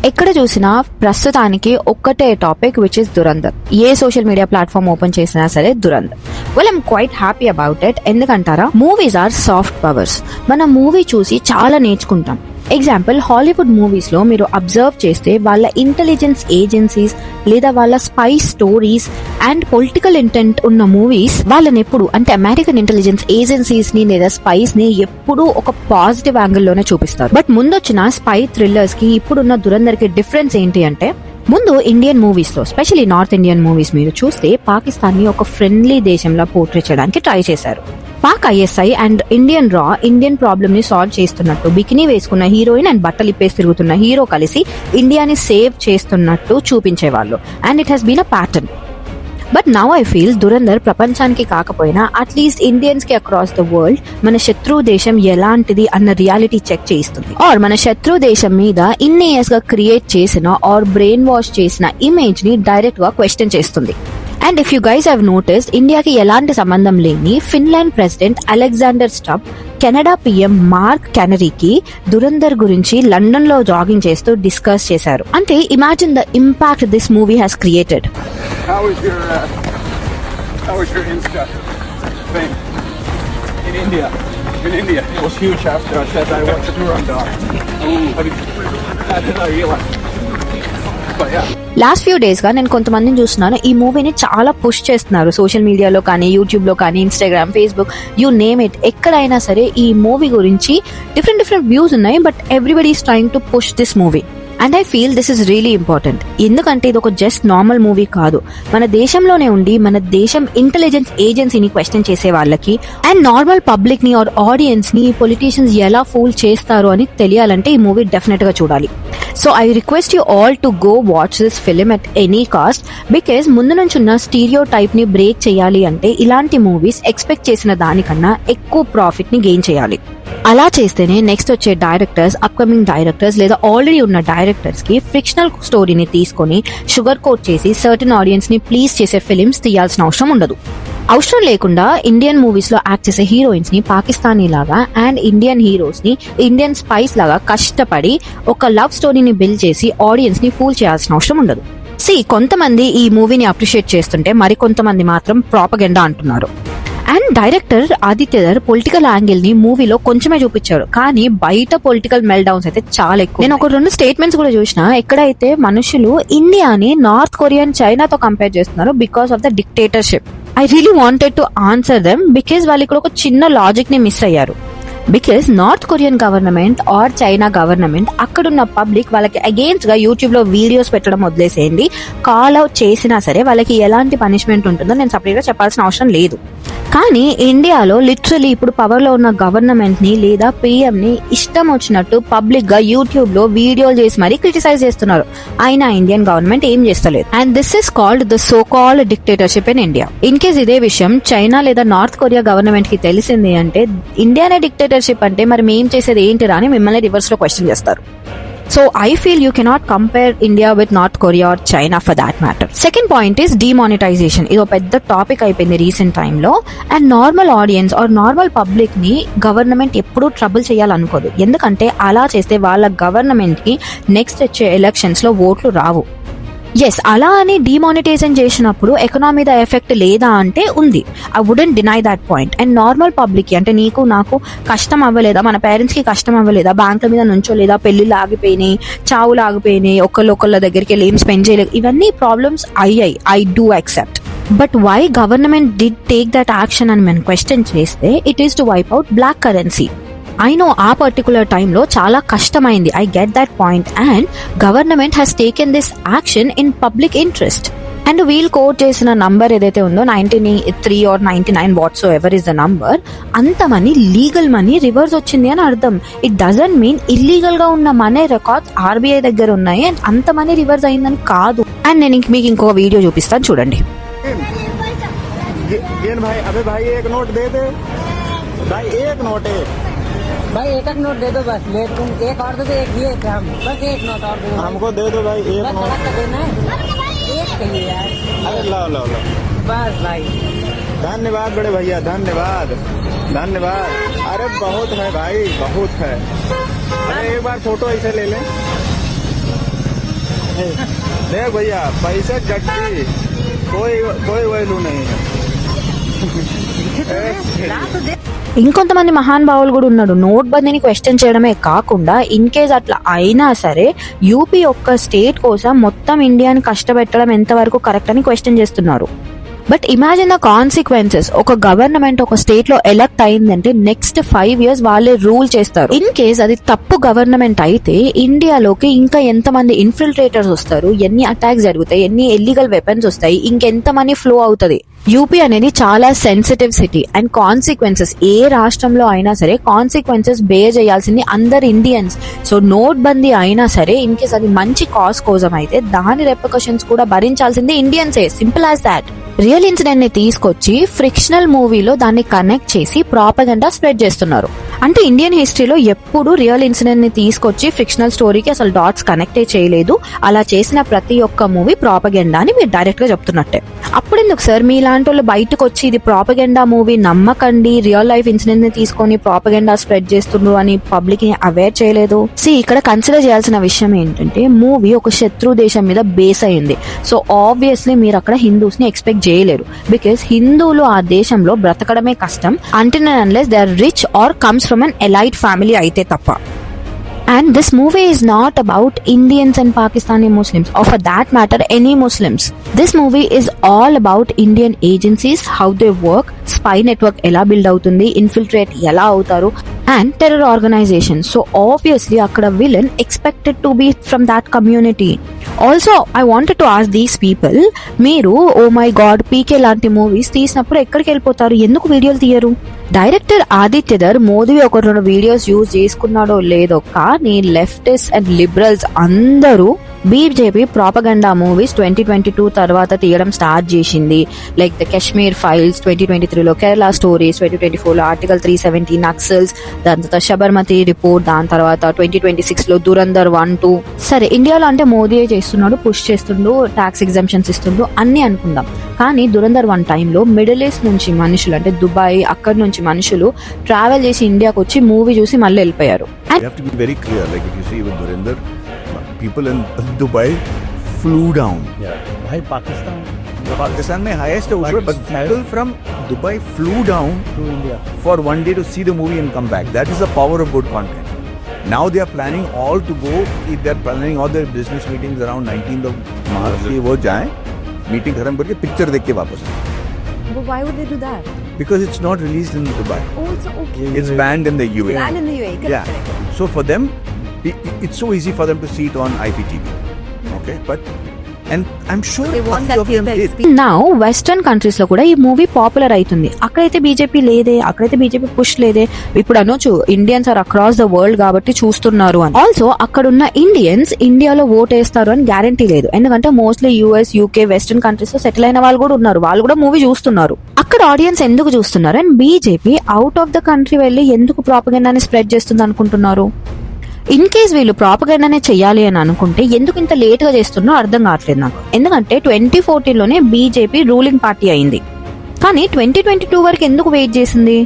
ఎక్కడ చూసినా ప్రస్తుతానికి ఒక్కటే టాపిక్ విచ్ ఇస్ దురంధర్. ఏ సోషల్ మీడియా ప్లాట్ఫామ్ ఓపెన్ చేసినా సరే Dhurandhar. Well I'm quite happy about it. ఎందుకంటారా, మూవీస్ ఆర్ సాఫ్ట్ పవర్స్. మనం మూవీ చూసి చాలా నేర్చుకుంటాం. ఎగ్జాంపుల్, హాలీవుడ్ మూవీస్ లో మీరు అబ్జర్వ్ చేస్తే వాళ్ళ ఇంటెలిజెన్స్ ఏజెన్సీస్ లేదా వాళ్ళ spy stories and political intent ఉన్న మూవీస్ వాళ్ళని ఎప్పుడు అంటే అమెరికన్ ఇంటెలిజెన్స్ ఏజెన్సీస్ ని లేదా స్పైస్ ని ఎప్పుడూ ఒక పాజిటివ్ యాంగిల్ లోనే చూపిస్తారు. బట్ ముందొచ్చిన స్పై థ్రిల్లర్స్ కి ఇప్పుడున్న దురంధర్ కి డిఫరెన్స్ ఏంటి అంటే, ముందు ఇండియన్ మూవీస్ లో స్పెషల్లీ నార్త్ ఇండియన్ మూవీస్ మీరు చూస్తే పాకిస్తాన్ ని ఒక ఫ్రెండ్లీ దేశంలో పోర్ట్రే చేయడానికి ట్రై చేశారు. పాక్ ఐఎస్ఐ అండ్ ఇండియన్ రా ఇండియన్ ప్రాబ్లమ్ ని సాల్వ్ చేస్తున్నట్టు బికినీ వేసుకున్న హీరోయిన్ అండ్ బట్టలు ఇప్పేసి తిరుగుతున్న హీరో కలిసి ఇండియాని సేవ్ చేస్తున్నట్టు చూపించేవాళ్ళు. And it has been a pattern. But now I feel Dhurandhar ప్రపంచానికి కాకపోయినా అట్లీస్ట్ ఇండియన్స్ కి అక్రాస్ ద వరల్డ్ మన శత్రు దేశం ఎలాంటిది అన్న రియాలిటీ చెక్ చేయిస్తుంది. ఆర్ మన శత్రు దేశం మీద ఇన్ని ఇయర్స్ గా క్రియేట్ చేసిన ఆర్ బ్రెయిన్ వాష్ చేసిన ఇమేజ్ ని డైరెక్ట్ గా క్వశ్చన్ చేస్తుంది. And if you guys have noticed, ఇండియాకి ఎలాంటి సంబంధం లేని Finland president Alexander Stubb Canada PM Mark కెనరీకి దురంధర్ గురించి లండన్ లో జాగింగ్ చేస్తూ డిస్కస్ చేశారు. అంటే imagine the impact this movie has created. How was your Insta thing in India? In India, it was huge after I said I watched Durandar. I didn't realize. But yeah. Last few days గా నేను కొంతమందిని చూస్తున్నాను, ఈ మూవీని చాలా push చేస్తున్నారు social మీడియాలో కానీ, యూట్యూబ్ లో కానీ, Instagram, Facebook, you name it. ఎక్కడైనా సరే ఈ మూవీ గురించి డిఫరెంట్ వ్యూస్ ఉన్నాయి. But everybody is trying to push this movie. And I feel this is really important. ఎందుకంటే ఇది ఒక జస్ట్ నార్మల్ మూవీ కాదు. మన దేశంలోనే ఉండి మన దేశం ఇంటెలిజెన్స్ ఏజెన్సీని క్వశ్చన్ చేసే వాళ్ళకి అండ్ నార్మల్ పబ్లిక్ ని ఆర్ ఆడియన్స్ ని పొలిటీషియన్స్ ఎలా ఫూల్ చేస్తారు అని తెలియాలంటే ఈ మూవీ డెఫినెట్ గా చూడాలి. So I request you all to go watch this film at any cost. Because ముందు నుంచి ఉన్న స్టీరియో టైప్ ని బ్రేక్ చేయాలి అంటే ఇలాంటి మూవీస్ ఎక్స్పెక్ట్ చేసిన దానికన్నా ఎక్కువ ప్రాఫిట్ ని గెయిన్ చేయాలి. అలా చేస్తేనే నెక్స్ట్ వచ్చే డైరెక్టర్స్, అప్కమింగ్ డైరెక్టర్స్ లేదా ఆల్రెడీ ఉన్న డైరెక్టర్స్ కి ఫిక్షనల్ స్టోరీని తీసుకొని షుగర్ కోట్ చేసి సర్టన్ ఆడియన్స్ ని ప్లీజ్ చేసే ఫిలిమ్స్ తీయాల్సిన అవసరం ఉండదు. అవసరం లేకుండా ఇండియన్ మూవీస్ లో యాక్ట్ చేసే హీరోయిన్స్ ని పాకిస్తానీ లాగా అండ్ ఇండియన్ హీరోస్ ని ఇండియన్ స్పైస్ లాగా కష్టపడి ఒక లవ్ స్టోరీని బిల్డ్ చేసి ఆడియన్స్ ని ఫూల్ చేయాల్సిన అవసరం ఉండదు. కొంతమంది ఈ మూవీని అప్రిషియేట్ చేస్తుంటే మరికొంతమంది మాత్రం ప్రాపగెండా అంటున్నారు. And director Adityadhar political angle ని మూవీలో కొంచెమే చూపించారు, కానీ బయట పొలిటికల్ మెల్ డౌన్స్ అయితే చాలా ఎక్కువ. నేను ఒక 2 స్టేట్మెంట్స్ కూడా చూసిన, ఎక్కడైతే మనుషులు ఇండియాని నార్త్ కొరియా, చైనాతో కంపేర్ చేస్తున్నారు because of the dictatorship. I really wanted to answer them because వాళ్ళు ఇక్కడ ఒక చిన్న లాజిక్ ని మిస్ అయ్యారు. Because north Korean government are China government అక్కడున్న పబ్లిక్ వాళ్ళకి అగేన్స్ట్ గా యూట్యూబ్ లో వీడియోస్ పెట్టడం వదిలేసేయండి. కాల్ అవుట్ చేసినా సరే వాళ్ళకి ఎలాంటి పనిష్మెంట్ ఉంటుందో నేను సపరేట్ గా చెప్పాల్సిన అవసరం లేదు. కానీ ఇండియాలో లిటరలీ ఇప్పుడు పవర్ లో ఉన్న గవర్నమెంట్ ని లేదా పిఎం ని ఇష్టం వచ్చినట్టు పబ్లిక్ గా యూట్యూబ్ లో వీడియోలు చేసి మరీ క్రిటిసైజ్ చేస్తున్నారు. అయినా ఇండియన్ గవర్నమెంట్ ఏం చేస్తలేదు. And this is called the so called dictatorship in India. In case ఇదే విషయం చైనా లేదా నార్త్ కొరియా గవర్నమెంట్ కి తెలిసింది అంటే ఇండియానే డిక్టేటర్షిప్ అంటే మరి మేం చేసేది ఏంటిరా అని మిమ్మల్ని రివర్స్ లో క్వశ్చన్ చేస్తారు. So I feel you cannot compare India with North Korea or China for that matter. Second point is demonetization. ఇదో పెద్ద టాపిక్ అయిపోయింది రీసెంట్ టైమ్ లో. And normal audience or normal public ని గవర్నమెంట్ ఎప్పుడూ trouble చేయాలనుకోదు. ఎందుకంటే అలా చేస్తే వాళ్ళ గవర్నమెంట్ కి నెక్స్ట్ వచ్చే ఎలక్షన్స్ లో ఓట్లు రావు. ఎస్, అలా అని డిమానిటైజేషన్ చేసినప్పుడు ఎకనామీ మీద ఎఫెక్ట్ లేదా అంటే ఉంది. I wouldn't deny that point. And normal public అంటే నీకు నాకు కష్టం అవ్వలేదా, మన పేరెంట్స్ కి కష్టం అవ్వలేదా, బ్యాంకుల మీద నుంచోలేదా, పెళ్లిళ్ళు ఆగిపోయినాయి, చావులు ఆగిపోయినాయి, ఒకళ్ళ దగ్గరికి వెళ్ళి ఏం స్పెండ్ చేయలేదు, ఇవన్నీ ప్రాబ్లమ్స్ అయ్యాయి. I do accept. But why government did take that action అని మనం క్వశ్చన్ చేస్తే it is to wipe out black currency. I know ఆ పర్టికులర్ టైంలో చాలా కష్టమైంది. I get that point. And government has taken this action in public interest. And we'll quote చేసిన number ఏదైతే ఉందో 93 or 99 whatsoever is the number, అంత money legal money reverse వచ్చింది అని అర్థం. ఇట్ డజంట్ మీన్ ఇల్లీగల్ గా ఉన్న money records RBI దగ్గర ఉన్నాయి అండ్ అంత మనీ రివర్స్ అయిందని కాదు. అండ్ నేను మీకు ఇంకొక వీడియో చూపిస్తాను, చూడండి. भाई एक नोट दे दो बस, ले तुम एक और दे दो, एक दिए थे हम, बस एक नोट और दे दो हमको, दे दो भाई एक नोट देना है, एक चाहिए यार. अरे लो बस भाई. धन्यवाद बड़े भैया, धन्यवाद. अरे बहुत है भाई, बहुत है. अरे एक बार फोटो ऐसे ले लें. देख भैया पैसे गट्टी कोई वैल्यू नहीं ఇంకొంతమంది మహానుభావులు కూడా ఉన్నాడు. నోట్ బందీని క్వశ్చన్ చేయడమే కాకుండా ఇన్ కేస్ అట్లా అయినా సరే యూపీ ఒక్క స్టేట్ కోసం మొత్తం ఇండియాని కష్టపెట్టడం ఎంతవరకు కరెక్ట్ అని క్వశ్చన్ చేస్తున్నారు. But imagine the consequences. ఒక గవర్నమెంట్ ఒక స్టేట్ లో ఎలక్ట్ అయిందంటే నెక్స్ట్ 5 years వాళ్ళే రూల్ చేస్తారు. ఇన్ కేస్ అది తప్పు గవర్నమెంట్ అయితే ఇండియాలోకి ఇంకా ఎంతమంది ఇన్ఫిల్ట్రేటర్స్ వస్తారు, ఎన్ని అటాక్స్ జరుగుతాయి, ఎన్ని ఇల్లీగల్ వెపన్స్ వస్తాయి, ఇంకెంత మనీ ఫ్లో అవుతుంది. యూపీ అనేది చాలా సెన్సిటివ్ సిటీ అండ్ కాన్సిక్వెన్సెస్ ఏ రాష్ట్రంలో అయినా సరే కాన్సిక్వెన్సెస్ బేర్ చేయాల్సింది అందరు ఇండియన్స్. సో నోట్ బందీ అయినా సరే ఇన్ కేస్ అది మంచి కాజ్ కోసం అయితే దాని రెప్రికషన్స్ కూడా భరించాల్సింది ఇండియన్సే. Simple as that. Real incident ని తీసుకొచ్చి ఫ్రిక్షనల్ మూవీలో దాన్ని కనెక్ట్ చేసి ప్రాపగండా స్ప్రెడ్ చేస్తున్నారు. అంటే ఇండియన్ హిస్టరీలో ఎప్పుడు రియల్ ఇన్సిడెంట్ ని తీసుకొచ్చి ఫ్రిక్షనల్ స్టోరీకి అసలు డాట్స్ కనెక్టే చేయలేదు. అలా చేసిన ప్రతి ఒక్క మూవీ ప్రాపగండా అని మీరు డైరెక్ట్ గా చెప్తున్నట్టే. అప్పుడెందుకు సార్ మీలాంటి వాళ్ళు బయటకు వచ్చి ఇది ప్రాపగండా మూవీ నమ్మకండి, రియల్ లైఫ్ ఇన్సిడెంట్ ని తీసుకొని ప్రాపగండా స్ప్రెడ్ చేస్తున్నారు అని పబ్లిక్ ని అవేర్ చేయలేదు? ఇక్కడ కన్సిడర్ చేయాల్సిన విషయం ఏంటంటే మూవీ ఒక శత్రు దేశం మీద బేస్ అయింది. సో ఆబ్వియస్లీ మీరు అక్కడ హిందూస్ ని ఎక్స్పెక్ట్ చేయలేరు. బికాస్ హిందువులు ఆ దేశంలో బ్రతకడమే కష్టం until and unless they are rich or comes from an elite family అయితే తప్ప. And this movie is not about Indians and Pakistani Muslims or for that matter any Muslims. This movie is all about Indian agencies, how they work, spy network ఎలా build అవుతుంది, infiltrate ఎలా అవుతారు and terror organizations. So obviously అక్కడ villain expected to be from that community. Also I wanted to ask these people, మీరు oh my god PK లాంటి movies తీసినప్పుడు ఎక్కడికి వెళ్ళిపోతారు, ఎందుకు వీడియోలు తీయరు? డైరెక్టర్ ఆదిత్యధర్ మోదీ ఒక 2 వీడియోస్ యూజ్ చేసుకున్నాడో లేదో కానీ లెఫ్టిస్ట్ అండ్ లిబరల్స్ అందరూ బీజేపీ ప్రాపగండా మూవీస్ 2022 తర్వాత తీయడం స్టార్ట్ చేసింది. లైక్ ద కాశ్మీర్ ఫైల్స్ 2023లో, కేరళ స్టోరీస్ 2024లో, ఆర్టికల్ 370 నక్సల్స్, దాని తర్వాత శబర్మతి రిపోర్ట్, దాని తర్వాత 2026లో దురంధర్ 1-2. సరే ఇండియాలో అంటే మోదీయే చేస్తున్నాడు, పుష్ చేస్తుండు, ట్యాక్స్ ఎగ్జంప్షన్స్ ఇస్తుండు అన్ని అనుకుందాం. కానీ దురంధర్ 1 టైంలో మిడిల్ ఈస్ట్ నుంచి మనుషులు అంటే దుబాయ్ అక్కడి నుంచి మనుషులు ట్రావెల్ చేసి ఇండియాకి వచ్చి మూవీ చూసి మళ్ళీ వెళ్ళిపోయారు. People in Dubai flew down. Yeah. Why Pakistan? Pakistan mein highest hai usme, but people from Dubai flew down To India. for one day to see the movie and come back. That is the power of good content. Now they are planning all to go. They are planning all their business meetings around 19th of March. कि वो जाएं, meeting खत्म करके picture देख के वापस आएं. But why would they do that? Because it's not released in Dubai. Oh, it's okay. It's banned in the UAE. Banned in the UAE. Yeah. So for them, it's so easy for them to see it on IPTV. Okay, but and I'm sure tons of them did. Now western countries లో కూడా ఈ movie popular అవుతుంది. అక్కడైతే BJP లేదే, అక్కడైతే BJP push లేదే. ఇప్పుడు అనొచ్చు Indians are across the world కాబట్టి చూస్తున్నారు అని. ఆల్సో అక్కడున్న ఇండియన్స్ ఇండియాలో ఓట్ వేస్తారు అని గ్యారంటీ లేదు. ఎందుకంటే mostly US, UK, western countries లో సెటిల్ అయిన వాళ్ళు కూడా ఉన్నారు. వాళ్ళు కూడా మూవీ చూస్తున్నారు. అక్కడ ఆడియన్స్ ఎందుకు చూస్తున్నారు and BJP out of the country వెళ్ళి ఎందుకు ప్రాపగండాని స్ప్రెడ్ చేస్తుంది అనుకుంటున్నారు? ఇన్ కేస్ వీళ్ళు ప్రాపగండానే చెయ్యాలి అని అనుకుంటే ఎందుకు ఇంత లేట్ గా చేస్తున్నో అర్థం కావట్లేదు నాకు. ఎందుకంటే 2014లోనే బీజేపీ రూలింగ్ పార్టీ అయింది, కానీ 2022 వరకు ఎందుకు వెయిట్ చేసింది?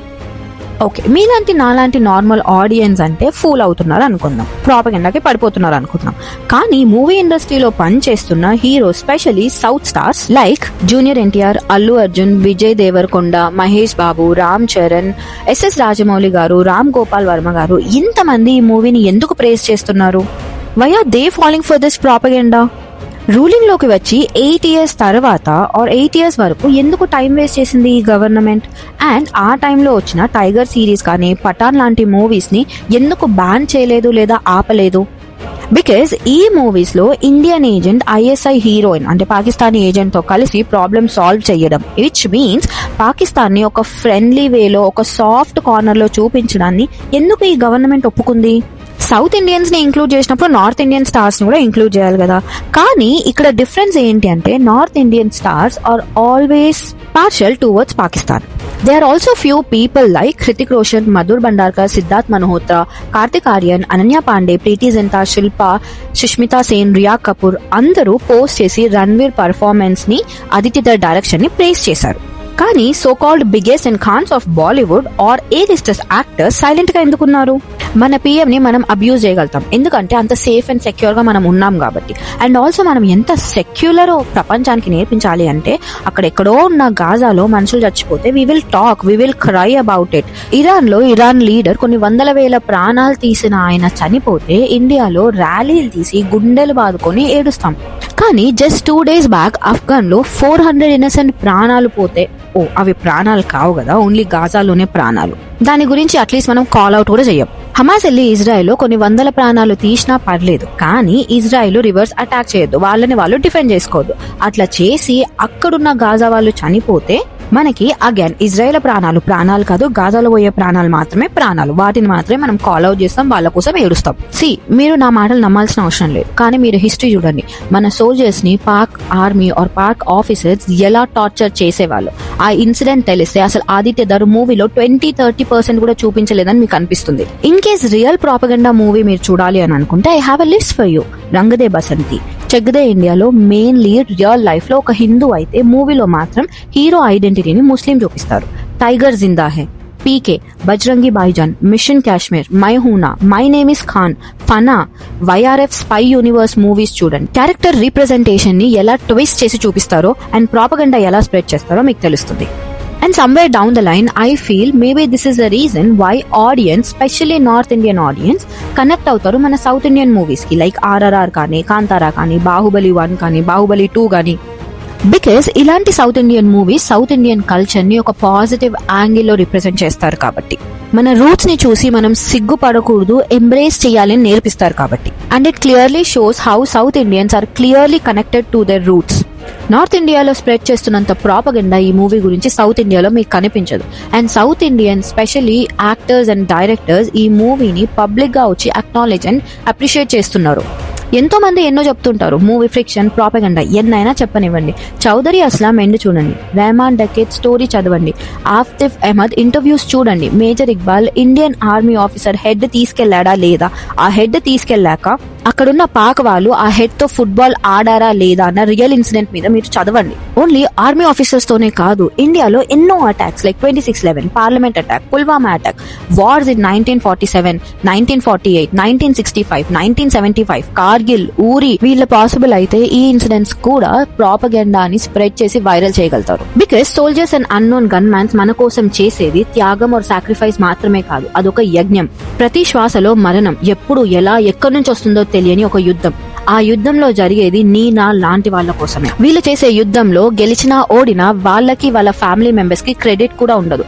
ఓకే, మీలాంటి నాలాంటి నార్మల్ ఆడియన్స్ అంటే ఫూల్ అవుతున్నారు అనుకుందాం, ప్రాపగండాకి పడిపోతున్నారు అనుకుందాం. కానీ మూవీ ఇండస్ట్రీలో పనిచేస్తున్న hero, especially south stars like junior NTR, Allu Arjun, Vijay Deverakonda, Mahesh Babu, Ram Charan, SS Rajamouli garu, Ram Gopal Varma గారు, ఇంతమంది ఈ మూవీని ఎందుకు ప్రేస్ చేస్తున్నారు? Why are they following for this propaganda? Ruling లోకి వచ్చి 8 years తర్వాత ఆర్ 8 years వరకు ఎందుకు టైం వేస్ట్ చేసింది ఈ గవర్నమెంట్? అండ్ ఆ టైంలో వచ్చిన టైగర్ సిరీస్ కానీ పఠాన్ లాంటి మూవీస్ ని ఎందుకు బ్యాన్ చేయలేదు లేదా ఆపలేదు? బికాస్ ఈ మూవీస్ లో ఇండియన్ ఏజెంట్ ఐఎస్ఐ హీరోయిన్ అంటే పాకిస్తానీ ఏజెంట్ తో కలిసి ప్రాబ్లమ్ సాల్వ్ చేయడం, విచ్ మీన్స్ పాకిస్తాన్ ని ఒక ఫ్రెండ్లీ వేలో, ఒక సాఫ్ట్ కార్నర్ లో చూపించడాన్ని ఎందుకు ఈ గవర్నమెంట్ ఒప్పుకుంది? సౌత్ ఇండియన్స్ ని ఇంక్లూడ్ చేసినప్పుడు నార్త్ ఇండియన్ స్టార్స్ ని కూడా ఇంక్లూడ్ చేయాలి కదా. కానీ ఇక్కడ డిఫరెన్స్ ఏంటి అంటే north Indian stars are always partial towards Pakistan. They are also few people like Hrithik Roshan, Madhur Bhandarkar, Siddharth Malhotra, Kartik Aaryan, Ananya Panday, Preity Zinta, Shilpa, Sushmita Sen, Rhea Kapoor అందరూ పోస్ట్ చేసి రణ్వీర్ పర్ఫార్మెన్స్ ని, ఆదిత్యధర్ డైరెక్షన్ ని ప్రేస్ చేశారు. కానీ so called biggest and Khans of Bollywood are A listers actors silent గా ఎందుకున్నారు? మన పిఎం ని మనం అబ్యూజ్ చేయగలుగుతాం, ఎందుకంటే అంత సేఫ్ అండ్ సెక్యూర్ గా మనం ఉన్నాం కాబట్టి. అండ్ ఆల్సో మనం ఎంత సెక్యులర్ ప్రపంచానికి నేర్పించాలి అంటే, అక్కడ ఎక్కడో ఉన్న గాజాలో మనుషులు చచ్చిపోతే we will talk, we will cry about it. Iran leader కొన్ని వందల వేల ప్రాణాలు తీసిన ఆయన చనిపోతే ఇండియాలో ర్యాలీలు తీసి గుండెలు బాదుకొని ఏడుస్తాం. కానీ జస్ట్ 2 days బ్యాక్ అఫ్ఘాన్ లో 400 ఇన్నసెంట్ ప్రాణాలు పోతే, అవి ప్రాణాలు కావు కదా, ఓన్లీ గాజాలోనే ప్రాణాలు. దాని గురించి అట్లీస్ట్ మనం కాల్ అవుట్ కూడా చెయ్యం. హమాస్ వెళ్ళి ఇజ్రాయెల్ లో కొన్ని వందల ప్రాణాలు తీసినా పర్లేదు, కానీ ఇజ్రాయెల్ రివర్స్ అటాక్ చేయొద్దు, వాళ్ళని వాళ్ళు డిఫెండ్ చేసుకోవద్దు. అట్లా చేసి అక్కడున్న గాజా వాళ్ళు చనిపోతే మనకి అగైన్ ఇజ్రాయెల్ ప్రాణాలు కాదు, గాజాలో పోయే ప్రాణాలు మాత్రమే ప్రాణాలు. వాటిని మాత్రమే మనం కాల్ అవుట్ చేస్తాం, వాళ్ళ కోసం ఏడుస్తాం. మీరు నా మాటలు నమ్మాల్సిన అవసరం లేదు, కానీ మీరు హిస్టరీ చూడండి. మన సోల్జర్స్ ని Pak army or Pak officers ఎలా టార్చర్ చేసేవాళ్ళు. ఆ ఇన్సిడెంట్ తెలిస్తే అసలు ఆదిత్య ధర్ మూవీలో 20-30% కూడా చూపించలేదని మీకు అనిపిస్తుంది. In case real propaganda movie మీరు చూడాలి అని అనుకుంటే I have a list for you. Rang De Basanti, check they ఇండియాలో మెయిన్ లీడ్ రియల్ లైఫ్ లో ఒక హిందూ అయితే మూవీలో మాత్రం హీరో ఐడెంటిటీని ముస్లిం చూపిస్తారు. Tiger Zinda Hai, PK, Bajrangi Bhaijaan, mission Kashmir, Main Hoon Na, my name is Khan, Fanaa, YRF spy universe movies చూడండి. క్యారెక్టర్ రీప్రజెంటేషన్ ని ఎలా ట్విస్ట్ చేసి చూపిస్తారో అండ్ ప్రాపగండా ఎలా స్ప్రెడ్ చేస్తారో మీకు తెలుస్తుంది. And somewhere down the line, I feel maybe this is the reason why audience, especially North Indian audience, connect అవుతారు మన South Indian movies కి, లైక్ RRR కానీ, కాంతారా కానీ, బాహుబలి 1 కానీ, బాహుబలి 2 కానీ. బికాస్ ఇలాంటి south Indian movies south Indian culture ని ఒక పాజిటివ్ యాంగిల్ లో రిప్రజెంట్ చేస్తారు కాబట్టి, మన రూట్స్ ని చూసి మనం సిగ్గుపడకూడదు, ఎంబ్రేస్ చేయాలని నేర్పిస్తారు కాబట్టి. And it clearly shows how South Indians are clearly connected to their roots. North ఇండియాలో స్ప్రెడ్ చేస్తున్నంత ప్రాపగండా ఈ మూవీ గురించి సౌత్ ఇండియాలో మీకు కనిపించదు. And South Indian specially actors and directors ఈ మూవీని పబ్లిక్ గా వచ్చి అక్నాలెడ్జ్ అండ్ అప్రిషియేట్ చేస్తున్నారు. ఎంతో మంది ఎన్నో చెప్తుంటారు, మూవీ ఫ్రిక్షన్, ప్రాపగండా ఎన్నైనా చెప్పనివ్వండి. చౌదరి అస్లాం ఎండ్ చూడండి, రెహమాన్ డకేత్ స్టోరీ చదవండి, ఆఫ్తిఫ్ అహ్మద్ ఇంటర్వ్యూస్ చూడండి, major Iqbal Indian army officer head తీసుకెళ్లాడా లేదా, ఆ హెడ్ తీసుకెళ్లాక అక్కడున్న పాక్ వాళ్ళు ఆ హెడ్ తో ఫుట్బాల్ ఆడారా లేదా అన్న రియల్ ఇన్సిడెంట్ మీద మీరు చదవండి. ఓన్లీ ఆర్మీ ఆఫీసర్స్ తోనే కాదు, ఇండియాలో ఎన్నో attacks like 26/11, parliament attack, Pulwama attack, wars in 1947, 1948, 1965, 1975, Kargil, Uri, వీళ్ళ పాసిబుల్ అయితే ఈ ఇన్సిడెంట్స్ కూడా ప్రాపగండాని స్ప్రెడ్ చేసి వైరల్ చేయగలుగుతారు. Because soldiers and unknown gun mans మన కోసం చేసేది త్యాగం ఆర్ సాక్రిఫైస్ మాత్రమే కాదు, అదొక యజ్ఞం. ప్రతి శ్వాసలో మరణం, ఎప్పుడు ఎలా ఎక్కడి నుంచి వస్తుందో తెలియని ఒక యుద్ధం. ఆ యుద్ధంలో జరిగేది నా లాంటి వాళ్ళ కోసమే. వీళ్ళు చేసే యుద్ధంలో గెలిచినా ఓడినా వాళ్ళకి వాళ్ళ ఫ్యామిలీ మెంబర్స్ కి క్రెడిట్ కూడా ఉండదు.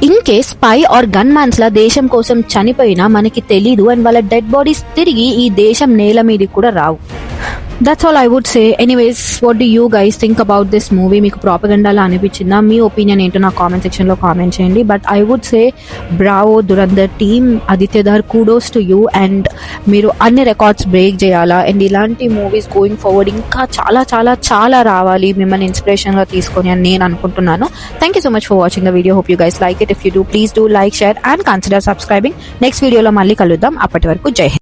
In case spy or gun mans లా దేశం కోసం చనిపోయినా మనకి తెలీదు, అండ్ వాళ్ళ డెడ్ బాడీస్ తిరిగి ఈ దేశం నేల మీదకి కూడా రావు. That's all I would say. Anyways, what do you guys think about this movie? మీకు ప్రాపగండా లా అనిపించిందా? మీ ఒపీనియన్ ఏంటో నా కామెంట్ సెక్షన్ లో కామెంట్ చేయండి. But I would say bravo Dhurandhar team, Aditya Dhar, kudos to you. And మీరు అన్ని రికార్డ్స్ బ్రేక్ చేయాలా, అండ్ ఇలాంటి మూవీస్ గోయింగ్ ఫార్వర్డ్ ఇంకా చాలా చాలా చాలా రావాలి మిమ్మల్ని ఇన్స్పిరేషన్ గా తీసుకొని అని నేను అనుకుంటున్నాను. Thank you so much for watching the video. Hope you guys like it. If you do, please do like, share and consider subscribing. Next వీడియోలో మళ్ళీ కలుద్దాం. అప్పటి వరకు జై హింద్.